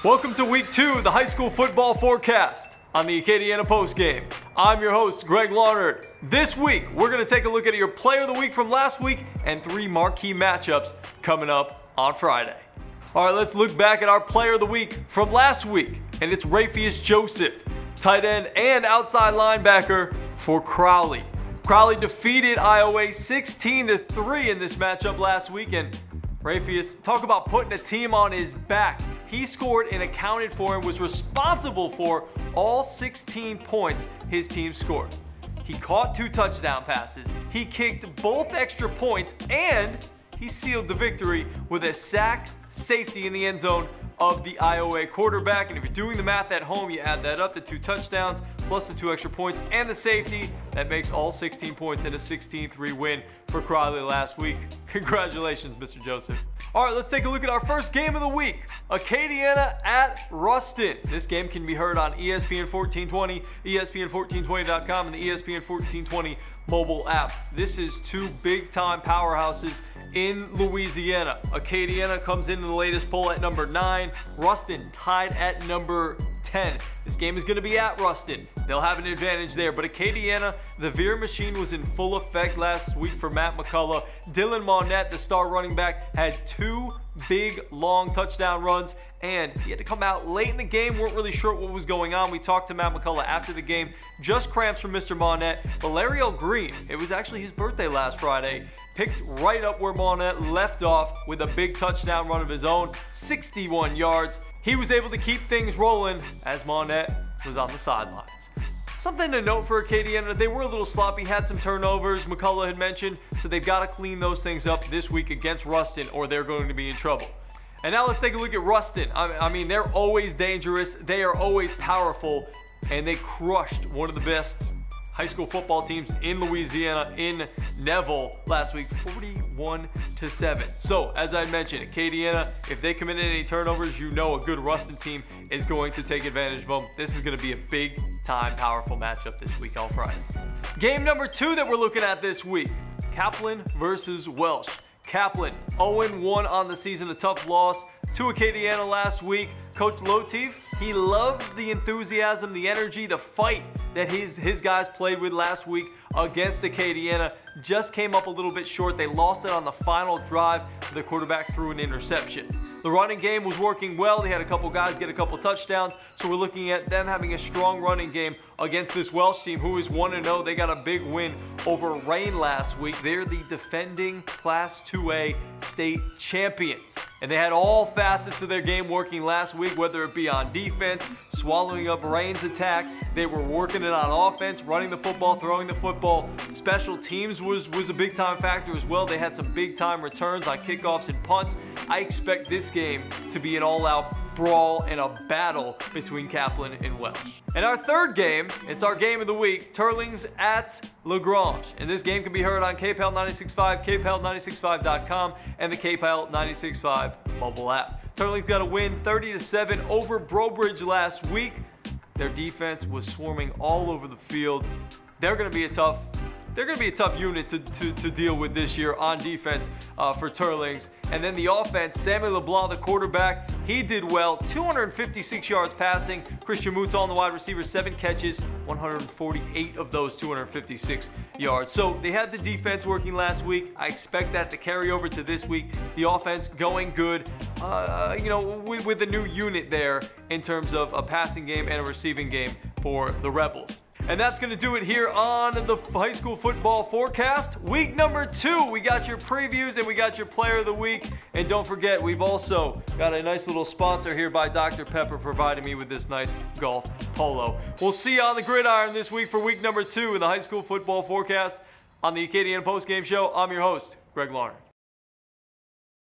Welcome to week 2 of the high school football forecast on the Acadiana postgame. I'm your host, Greg Larnard. This week, we're going to take a look at your player of the week from last week and 3 marquee matchups coming up on Friday. All right, let's look back at our player of the week from last week, and it's Rafius Joseph, tight end and outside linebacker for Crowley. Crowley defeated Iowa 16-3 in this matchup last week, and Rafius, talk about putting a team on his back. He scored and accounted for and was responsible for all 16 points his team scored. He caught 2 touchdown passes, he kicked both extra points, and he sealed the victory with a sack, safety in the end zone of the Iowa quarterback. And if you're doing the math at home, you add that up, the 2 touchdowns plus the 2 extra points and the safety, that makes all 16 points and a 16-3 win for Crowley last week. Congratulations, Mr. Joseph. All right, let's take a look at our first game of the week. Acadiana at Ruston. This game can be heard on ESPN 1420, ESPN1420.com, and the ESPN 1420 mobile app. This is 2 big-time powerhouses in Louisiana. Acadiana comes in the latest poll at number 9. Ruston tied at number 10. This game is going to be at Ruston. They'll have an advantage there, but Acadiana, the Veer machine was in full effect last week for Matt McCullough. Dylan Monette, the star running back, had 2 big, long touchdown runs, and he had to come out late in the game. Weren't really sure what was going on. We talked to Matt McCullough after the game. Just cramps from Mr. Monette. Valerio Green, it was actually his birthday last Friday, picked right up where Monette left off with a big touchdown run of his own, 61 yards. He was able to keep things rolling as Monette was on the sidelines. Something to note for Acadiana, they were a little sloppy, had some turnovers, McCullough had mentioned, so they've got to clean those things up this week against Ruston or they're going to be in trouble. And now let's take a look at Ruston. I mean, they're always dangerous, they are always powerful, and they crushed one of the best high school football teams in Louisiana in Neville last week, 41-7. So, as I mentioned, Acadiana, if they commit any turnovers, you know a good Ruston team is going to take advantage of them. This is going to be a big-time, powerful matchup this week on Friday. Game number 2 that we're looking at this week, Kaplan versus Welsh. Kaplan, 0-1 on the season, a tough loss to Acadiana last week. Coach Lotif, he loved the enthusiasm, the energy, the fight that his guys played with last week against Acadiana. Just came up a little bit short. They lost it on the final drive. The quarterback threw an interception. The running game was working well. They had a couple guys get a couple touchdowns. So we're looking at them having a strong running game against this Welsh team who is 1-0. They got a big win over Rain last week. They're the defending Class 2A state champions. And they had all facets of their game working last week, whether it be on defense, swallowing up Rain's attack. They were working it on offense, running the football, throwing the football. Special teams was a big time factor as well. They had some big time returns on kickoffs and punts. I expect this game to be an all-out brawl and a battle between Kaplan and Welsh. And our third game, it's our game of the week, Teurlings at LaGrange. And this game can be heard on KPAL 96.5, KPAL965.com, and the KPAL 96.5 mobile app. Teurlings got a win 30-7 over Brobridge last week. Their defense was swarming all over the field. They're going to be a tough unit to deal with this year on defense for Teurlings. And then the offense, Samuel LeBlanc, the quarterback, he did well. 256 yards passing. Christian Mouton, the wide receiver, 7 catches, 148 of those 256 yards. So they had the defense working last week. I expect that to carry over to this week. The offense going good, with a new unit there in terms of a passing game and a receiving game for the Rebels. And that's going to do it here on the high school football forecast. Week number 2, we got your previews and we got your player of the week. And don't forget, we've also got a nice little sponsor here by Dr. Pepper providing me with this nice golf polo. We'll see you on the gridiron this week for week number 2 in the high school football forecast on the Acadiana Postgame Show. I'm your host, Greg Larnard.